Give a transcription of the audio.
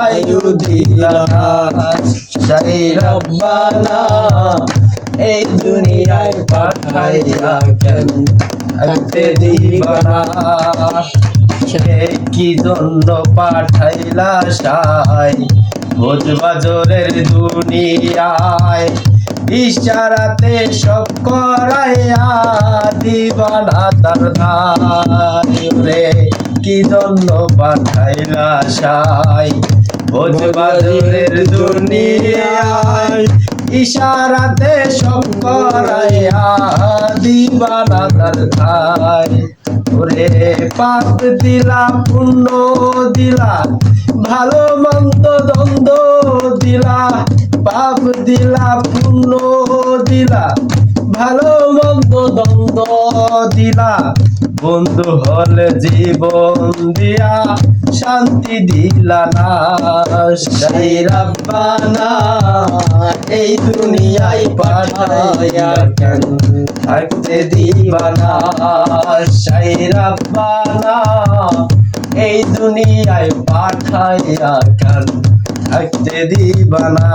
আয়ু দিলা সেই রব্বানা এই দুনিয়ায় পাঠাইয়া কেন থাকতে দিবানা সে কি জন্য পাঠাইলা সাই ভোজ বাজরের দুনিয়ায় ইশারাতে সব করাইয়া দিবানা তার ধাই রে কি জন্য পাঠাইলা সাই ভোজ বাজরের দুনিয়ায় ইশারাতে সব করাইয়া দিবানা তার ধাই ওরে পাপ দিলা পুণ্য দিলা ভালো মন্দ দ্বন্দ্ব দিলা পাপ দিলা পুণ্য দিলা ভালো মন্দ দ্বন্দ্ব দিলা বন্ধু হলে জীবন দিয়া শান্তি দিলা না সেই রব্বানা এই দুনিয়ায় পাঠাইয়া কেন থাকতে দিবানা সেই রব্বানা এই দুনিয়ায় পাঠাইয়া কেন থাকতে দিবানা।